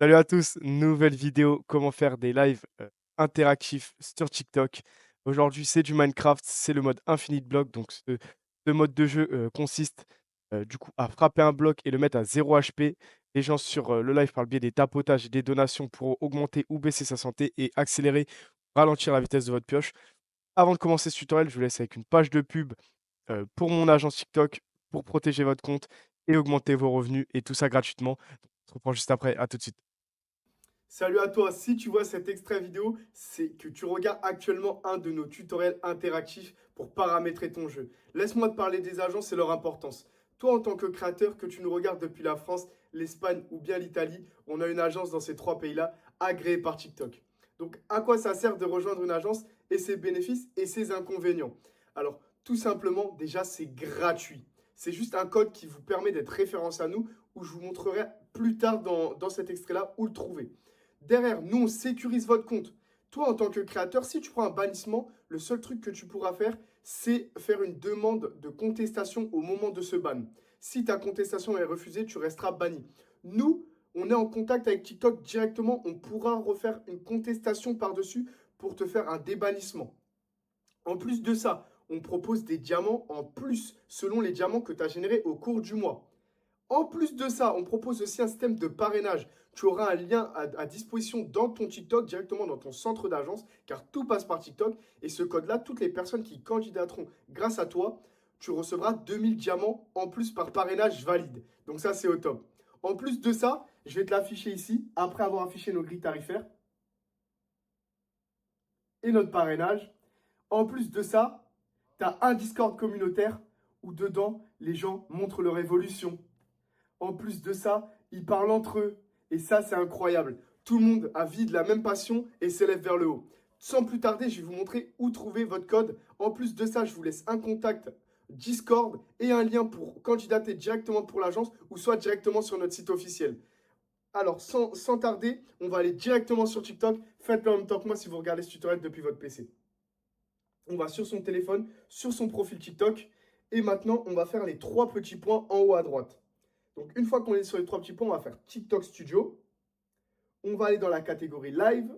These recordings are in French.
Salut à tous, nouvelle vidéo, comment faire des lives interactifs sur TikTok. Aujourd'hui, c'est du Minecraft, c'est le mode Infinite Block. Donc, ce mode de jeu consiste du coup à frapper un bloc et le mettre à 0 HP. Les gens sur le live par le biais des tapotages et des donations pourront augmenter ou baisser sa santé et accélérer, ralentir la vitesse de votre pioche. Avant de commencer ce tutoriel, je vous laisse avec une page de pub pour mon agence TikTok pour protéger votre compte et augmenter vos revenus et tout ça gratuitement. On se reprend juste après, à tout de suite. Salut à toi, si tu vois cet extrait vidéo, c'est que tu regardes actuellement un de nos tutoriels interactifs pour paramétrer ton jeu. Laisse-moi te parler des agences et leur importance. Toi, en tant que créateur, que tu nous regardes depuis la France, l'Espagne ou bien l'Italie, on a une agence dans ces trois pays-là agréée par TikTok. Donc, à quoi ça sert de rejoindre une agence et ses bénéfices et ses inconvénients? Alors, tout simplement, déjà, c'est gratuit. C'est juste un code qui vous permet d'être référencé à nous, où je vous montrerai plus tard dans cet extrait-là où le trouver. Derrière, nous, on sécurise votre compte. Toi, en tant que créateur, si tu prends un bannissement, le seul truc que tu pourras faire, c'est faire une demande de contestation au moment de ce ban. Si ta contestation est refusée, tu resteras banni. Nous, on est en contact avec TikTok directement. On pourra refaire une contestation par-dessus pour te faire un débannissement. En plus de ça, on propose des diamants en plus selon les diamants que tu as générés au cours du mois. En plus de ça, on propose aussi un système de parrainage. Tu auras un lien à disposition dans ton TikTok, directement dans ton centre d'agence, car tout passe par TikTok. Et ce code-là, toutes les personnes qui candidateront grâce à toi, tu recevras 2000 diamants en plus par parrainage valide. Donc ça, c'est au top. En plus de ça, je vais te l'afficher ici, après avoir affiché nos grilles tarifaires et notre parrainage. En plus de ça, tu as un Discord communautaire où dedans, les gens montrent leur évolution. En plus de ça, ils parlent entre eux. Et ça, c'est incroyable. Tout le monde a vie de la même passion et s'élève vers le haut. Sans plus tarder, je vais vous montrer où trouver votre code. En plus de ça, je vous laisse un contact Discord et un lien pour candidater directement pour l'agence ou soit directement sur notre site officiel. Alors, sans tarder, on va aller directement sur TikTok. Faites-le en même temps que moi si vous regardez ce tutoriel depuis votre PC. On va sur son téléphone, sur son profil TikTok. Et maintenant, on va faire les trois petits points en haut à droite. Donc, une fois qu'on est sur les trois petits points, on va faire TikTok Studio. On va aller dans la catégorie Live.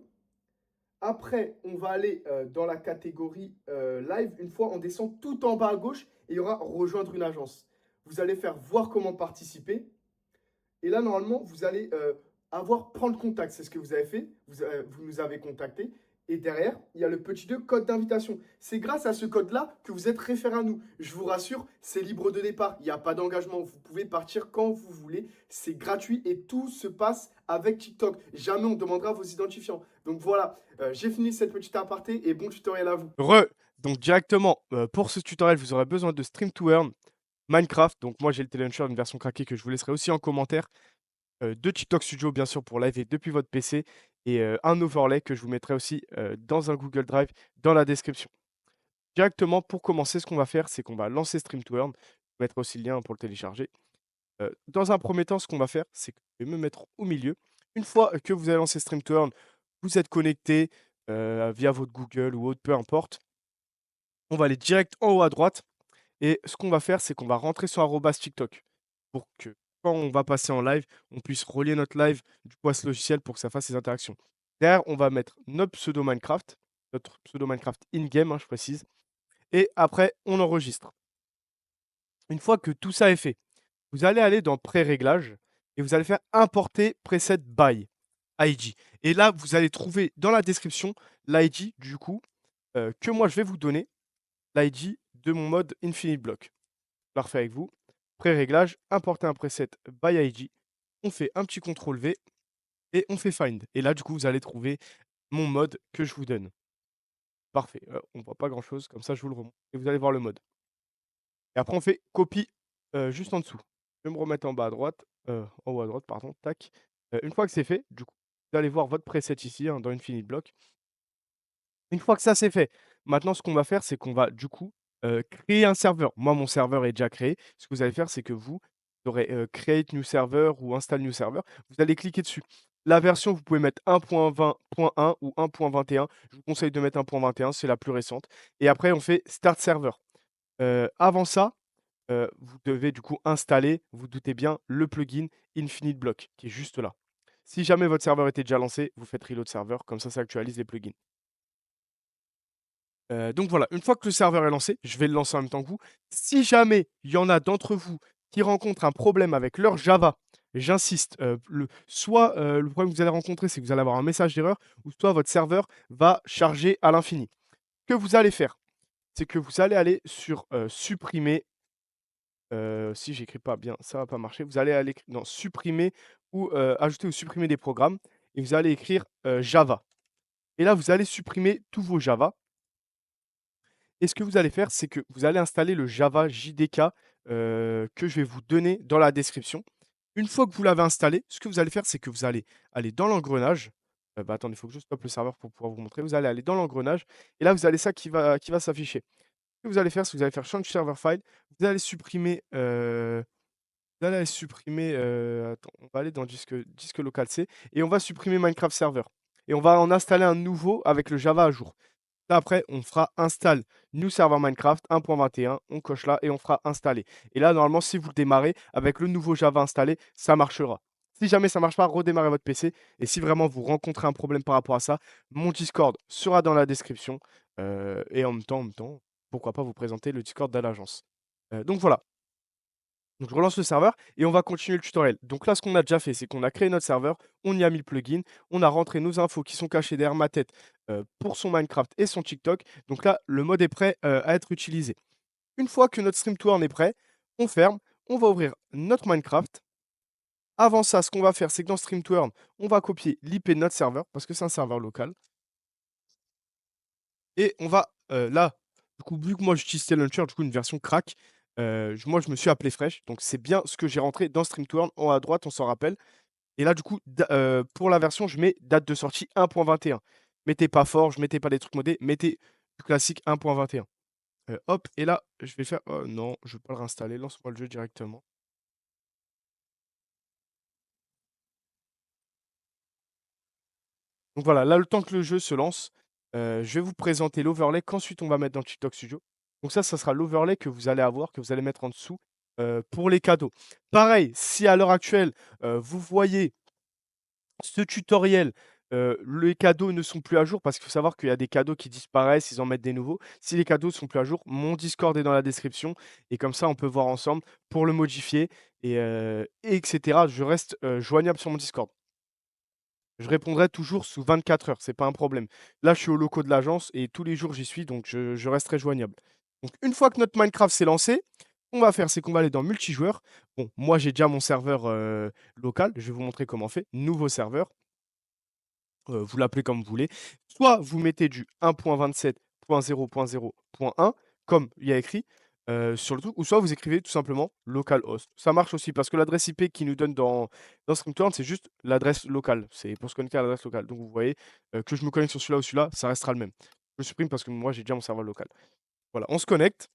Après, on va aller dans la catégorie Live. Une fois, on descend tout en bas à gauche et il y aura Rejoindre une agence. Vous allez faire Voir comment participer. Et là, normalement, vous allez avoir Prendre contact. C'est ce que vous avez fait. Vous nous avez contacté. Et derrière, il y a le petit 2, code d'invitation. C'est grâce à ce code-là que vous êtes référé à nous. Je vous rassure, c'est libre de départ. Il n'y a pas d'engagement. Vous pouvez partir quand vous voulez. C'est gratuit et tout se passe avec TikTok. Jamais on demandera vos identifiants. Donc voilà, j'ai fini cette petite aparté et bon tutoriel à vous. Donc directement, pour ce tutoriel, vous aurez besoin de Stream to Earn, Minecraft. Donc moi, j'ai le T-Launcher, une version craquée que je vous laisserai aussi en commentaire. De TikTok Studio, bien sûr, pour live et depuis votre PC. Et un overlay que je vous mettrai aussi dans un Google Drive dans la description. Directement, pour commencer, ce qu'on va faire, c'est qu'on va lancer Stream to Earn. Je vous mettrai aussi le lien pour le télécharger. Dans un premier temps, ce qu'on va faire, c'est que je vais me mettre au milieu. Une fois que vous avez lancé Stream to Earn, vous êtes connecté via votre Google ou autre, peu importe. On va aller direct en haut à droite. Et ce qu'on va faire, c'est qu'on va rentrer sur arobase TikTok pour que quand on va passer en live, on puisse relier notre live du coup à ce logiciel pour que ça fasse ces interactions. Derrière, on va mettre notre pseudo Minecraft in-game, hein, je précise. Et après, on enregistre. Une fois que tout ça est fait, vous allez aller dans pré-réglages et vous allez faire importer preset by ID. Et là, vous allez trouver dans la description l'ID du coup que moi je vais vous donner, l'ID de mon mode Infinite Block. Je la refais avec vous. Pré-réglage, importer un preset by ID. On fait un petit CTRL V et on fait find. Et là, du coup, vous allez trouver mon mode que je vous donne. Parfait. On ne voit pas grand-chose, comme ça, je vous le remonte. Et vous allez voir le mode. Et après, on fait copie juste en dessous. Je vais me remettre en bas à droite, en haut à droite, pardon. Tac. Une fois que c'est fait, du coup, vous allez voir votre preset ici, hein, dans Infinite Block. Une fois que ça c'est fait, maintenant ce qu'on va faire, c'est qu'on va du coup créer un serveur. Moi, mon serveur est déjà créé. Ce que vous allez faire, c'est que vous aurez Create New Server ou Install New Server. Vous allez cliquer dessus. La version, vous pouvez mettre 1.20.1 ou 1.21. Je vous conseille de mettre 1.21, c'est la plus récente. Et après, on fait Start Server. Avant ça, vous devez du coup installer, vous doutez bien, le plugin Infinite Block qui est juste là. Si jamais votre serveur était déjà lancé, vous faites reload serveur, comme ça actualise les plugins. Donc voilà, une fois que le serveur est lancé, je vais le lancer en même temps que vous. Si jamais il y en a d'entre vous qui rencontrent un problème avec leur Java, j'insiste, soit, le problème que vous allez rencontrer, c'est que vous allez avoir un message d'erreur ou soit votre serveur va charger à l'infini. Ce que vous allez faire, c'est que vous allez aller sur, supprimer, si j'écris pas bien, ça va pas marcher. Vous allez aller dans supprimer ou, ajouter ou supprimer des programmes et vous allez écrire, Java et là, vous allez supprimer tous vos Java. Et ce que vous allez faire, c'est que vous allez installer le Java JDK, que je vais vous donner dans la description. Une fois que vous l'avez installé, ce que vous allez faire, c'est que vous allez aller dans l'engrenage. Attendez, il faut que je stoppe le serveur pour pouvoir vous montrer. Vous allez aller dans l'engrenage et là, vous allez ça qui va s'afficher. Ce que vous allez faire, c'est que vous allez faire change server file. Vous allez supprimer, attends, on va aller dans disque local C et on va supprimer Minecraft Server et on va en installer un nouveau avec le Java à jour. Là, après, on fera install new server Minecraft 1.21, on coche là et on fera installer. Et là, normalement, si vous le démarrez avec le nouveau Java installé, ça marchera. Si jamais ça ne marche pas, redémarrez votre PC. Et si vraiment vous rencontrez un problème par rapport à ça, mon Discord sera dans la description. Et en même temps, pourquoi pas vous présenter le Discord de l'agence. Donc voilà. Donc je relance le serveur et on va continuer le tutoriel. Donc là, ce qu'on a déjà fait, c'est qu'on a créé notre serveur, on y a mis le plugin, on a rentré nos infos qui sont cachées derrière ma tête pour son Minecraft et son TikTok. Donc là, le mode est prêt à être utilisé. Une fois que notre stream to earn est prêt, on ferme, on va ouvrir notre Minecraft. Avant ça, ce qu'on va faire, c'est que dans stream to earn, on va copier l'IP de notre serveur parce que c'est un serveur local. Et on va là, du coup, vu que moi j'utilise Launcher, du coup, une version crack, moi je me suis appelé Fresh. Donc c'est bien ce que j'ai rentré dans stream to earn en haut à droite, on s'en rappelle. Et là, du coup, pour la version, je mets date de sortie 1.21. Mettez pas Forge, mettez pas des trucs modés, mettez du classique 1.21. Hop, et là, je vais faire. Oh non, je ne veux pas le réinstaller, lance-moi le jeu directement. Donc voilà, là, le temps que le jeu se lance, je vais vous présenter l'overlay qu'ensuite on va mettre dans TikTok Studio. Donc ça sera l'overlay que vous allez avoir, que vous allez mettre en dessous pour les cadeaux. Pareil, si à l'heure actuelle, vous voyez ce tutoriel, les cadeaux ne sont plus à jour parce qu'il faut savoir qu'il y a des cadeaux qui disparaissent, ils en mettent des nouveaux. Si les cadeaux sont plus à jour, mon Discord est dans la description et comme ça, on peut voir ensemble pour le modifier et etc. Je reste, joignable sur mon Discord. Je répondrai toujours sous 24 heures, c'est pas un problème. Là, je suis aux locaux de l'agence et tous les jours, j'y suis, donc je resterai joignable. Donc une fois que notre Minecraft s'est lancé, ce qu'on va faire, c'est qu'on va aller dans multijoueur. Bon, moi, j'ai déjà mon serveur, local, je vais vous montrer comment on fait. Nouveau serveur. Vous l'appelez comme vous voulez. Soit vous mettez du 1.27.0.0.1 comme il y a écrit, sur le truc, ou soit vous écrivez tout simplement localhost. Ça marche aussi parce que l'adresse IP qui nous donne dans StreamTorrent, c'est juste l'adresse locale. C'est pour se connecter à l'adresse locale. Donc vous voyez, que je me connecte sur celui-là ou celui-là, ça restera le même. Je le supprime parce que moi j'ai déjà mon serveur local. Voilà, on se connecte.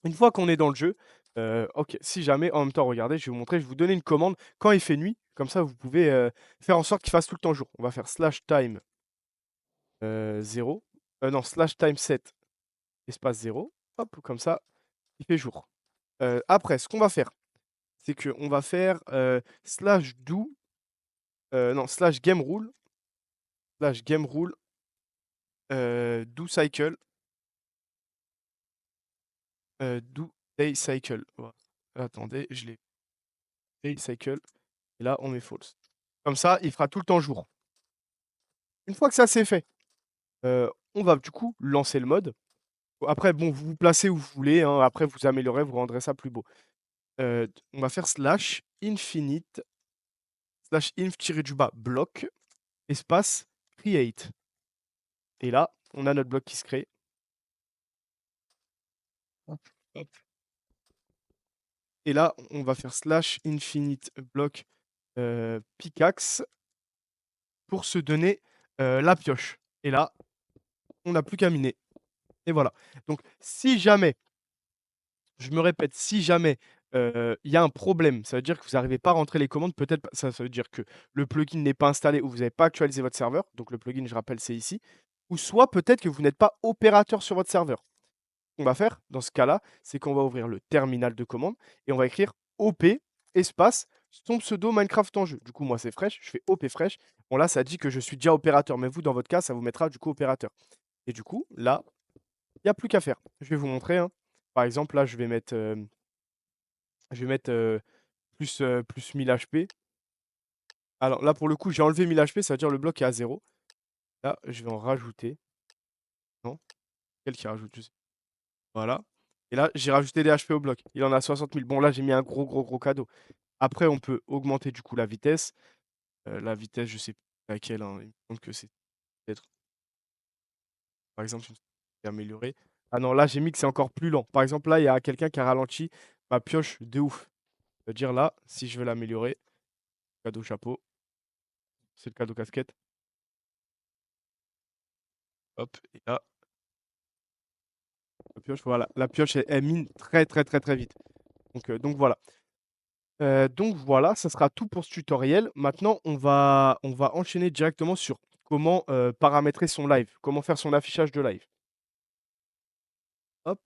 Une fois qu'on est dans le jeu, OK, si jamais en même temps, regardez, je vais vous montrer, je vais vous donner une commande quand il fait nuit, comme ça vous pouvez, faire en sorte qu'il fasse tout le temps jour. On va faire slash time 0, non, slash time set espace 0, hop, comme ça, il fait jour. Après, ce qu'on va faire, c'est qu'on va faire, slash do, non, slash game rule, do cycle, do day cycle. Voilà. Attendez, je l'ai day cycle et là, on met false. Comme ça, il fera tout le temps jour. Une fois que ça, c'est fait, on va du coup lancer le mode. Après, bon, vous vous placez où vous voulez, hein, après vous améliorez, vous rendrez ça plus beau. On va faire slash infinite slash inf-du-bas bloc espace create. Et là, on a notre bloc qui se crée. Hop, hop. Et là, on va faire slash infinite bloc pickaxe pour se donner la pioche. Et là, on n'a plus qu'à miner. Et voilà. Donc, si jamais, je me répète, si jamais il y a un problème, ça veut dire que vous n'arrivez pas à rentrer les commandes, peut-être ça veut dire que le plugin n'est pas installé ou vous n'avez pas actualisé votre serveur. Donc, le plugin, je rappelle, c'est ici. Ou soit peut-être que vous n'êtes pas opérateur sur votre serveur. Ce qu'on va faire dans ce cas-là, c'est qu'on va ouvrir le terminal de commande et on va écrire OP espace son pseudo Minecraft en jeu. Du coup, moi, c'est Fresh, je fais OP Fresh. Bon, là, ça dit que je suis déjà opérateur, mais vous, dans votre cas, ça vous mettra du coup opérateur. Et du coup, là, il n'y a plus qu'à faire. Je vais vous montrer, hein. Par exemple, là, je vais mettre plus 1000 HP. Alors là, pour le coup, j'ai enlevé 1000 HP, ça veut dire le bloc est à 0. Là, je vais en rajouter. Non, quel qui rajoute? Je sais. Voilà. Et là, j'ai rajouté des HP au bloc. Il en a 60 000. Bon, là, j'ai mis un gros cadeau. Après, on peut augmenter du coup la vitesse. La vitesse, je sais pas laquelle, hein. Il me semble que c'est peut-être, par exemple, une améliorée. Ah non, là, j'ai mis que c'est encore plus lent. Par exemple, là, il y a quelqu'un qui a ralenti ma pioche de ouf. C'est-à-dire là, si je veux l'améliorer, cadeau chapeau, c'est le cadeau casquette. Hop, et là, la pioche, voilà. La pioche, elle mine très vite. Donc voilà. Donc voilà, ça sera tout pour ce tutoriel. Maintenant, on va enchaîner directement sur comment paramétrer son live, comment faire son affichage de live. Hop,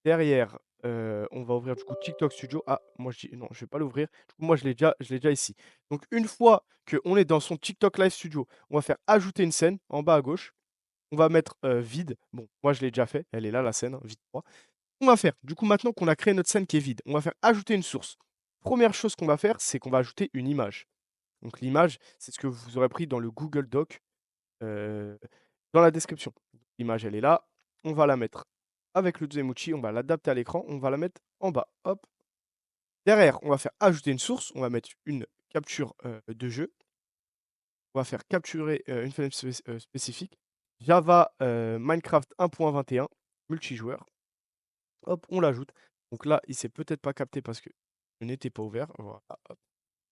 derrière, on va ouvrir du coup TikTok Studio. Ah, moi je dis non, je vais pas l'ouvrir. Du coup, moi je l'ai déjà ici. Donc une fois qu'on est dans son TikTok Live Studio, on va faire ajouter une scène en bas à gauche. On va mettre vide. Bon, moi je l'ai déjà fait. Elle est là la scène, hein, vide 3. On va faire, du coup, maintenant qu'on a créé notre scène qui est vide, on va faire ajouter une source. Première chose qu'on va faire, c'est qu'on va ajouter une image. Donc l'image, c'est ce que vous aurez pris dans le Google Doc, heu, dans la description. L'image, elle est là, on va la mettre avec le deuxième outil, on va l'adapter à l'écran, on va la mettre en bas, hop. Derrière, on va faire ajouter une source, on va mettre une capture, de jeu. On va faire capturer, une fenêtre spécifique. Java, Minecraft 1.21 multijoueur. Hop, on l'ajoute. Donc là, il s'est peut-être pas capté parce que je n'étais pas ouvert. Voilà, hop.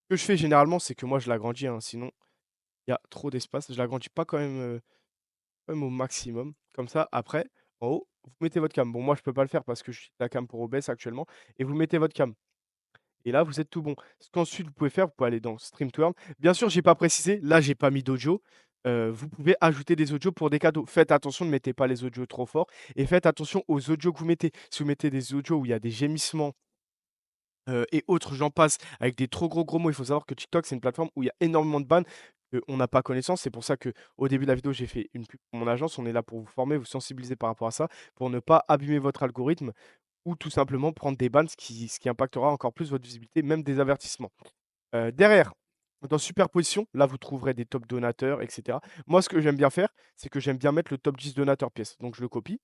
Ce que je fais généralement, c'est que moi je l'agrandis, hein, sinon il y a trop d'espace. Je l'agrandis pas quand même au maximum. Comme ça, après, en haut, vous mettez votre cam. Bon, moi je peux pas le faire parce que je suis la cam pour OBS actuellement. Et vous mettez votre cam. Et là, vous êtes tout bon. Ce qu'ensuite vous pouvez faire, vous pouvez aller dans Stream to Earn. Bien sûr, j'ai pas précisé, là j'ai pas mis d'audio. Vous pouvez ajouter des audios pour des cadeaux. Faites attention, ne mettez pas les audios trop forts. Et faites attention aux audios que vous mettez. Si vous mettez des audios où il y a des gémissements et autres, j'en passe, avec des trop gros mots. Il faut savoir que TikTok, c'est une plateforme où il y a énormément de bans, qu'on n'a pas connaissance. C'est pour ça qu'au début de la vidéo, j'ai fait une pub pour mon agence. On est là pour vous former, vous sensibiliser par rapport à ça, pour ne pas abîmer votre algorithme ou tout simplement prendre des bans, ce qui impactera encore plus votre visibilité, même des avertissements. Derrière, dans superposition, là, vous trouverez des top donateurs, et cetera. Moi, ce que j'aime bien faire, c'est que j'aime bien mettre le top 10 donateurs pièces. Donc je le copie.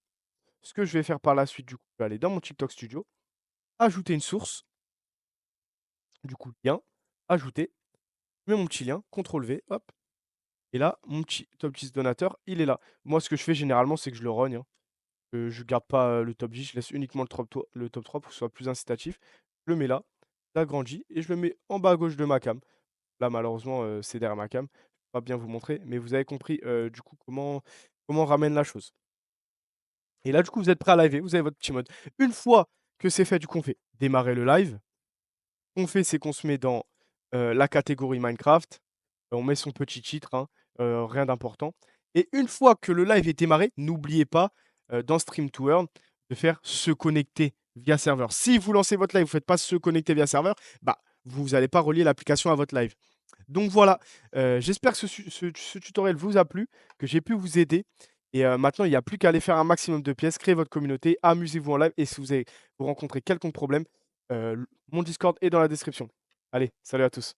Ce que je vais faire par la suite, du coup, je vais aller dans mon TikTok Studio, ajouter une source. Du coup, lien, ajouter, je mets mon petit lien, CTRL V, hop, et là, mon petit top 10 donateur, il est là. Moi, ce que je fais généralement, c'est que je le rogne, hein. Je garde pas le top 10, je laisse uniquement le top 3 pour que ce soit plus incitatif. Je le mets là, j'agrandis et je le mets en bas à gauche de ma cam. Là, malheureusement, c'est derrière ma cam. Je peux pas bien vous montrer, mais vous avez compris du coup comment on ramène la chose. Et là, du coup, vous êtes prêt à liver, vous avez votre petit mode. Une fois que c'est fait, du coup, on fait démarrer le live. Ce qu'on fait, c'est qu'on se met dans la catégorie Minecraft. On met son petit titre, hein, rien d'important. Et une fois que le live est démarré, n'oubliez pas, dans Stream to Earn, de faire se connecter via serveur. Si vous lancez votre live, vous ne faites pas se connecter via serveur, bah, vous n'allez pas relier l'application à votre live. Donc voilà, j'espère que ce tutoriel vous a plu, que j'ai pu vous aider. Et maintenant, il n'y a plus qu'à aller faire un maximum de pièces, créer votre communauté, amusez-vous en live. Et si vous rencontrez quelconque problème, mon Discord est dans la description. Allez, salut à tous.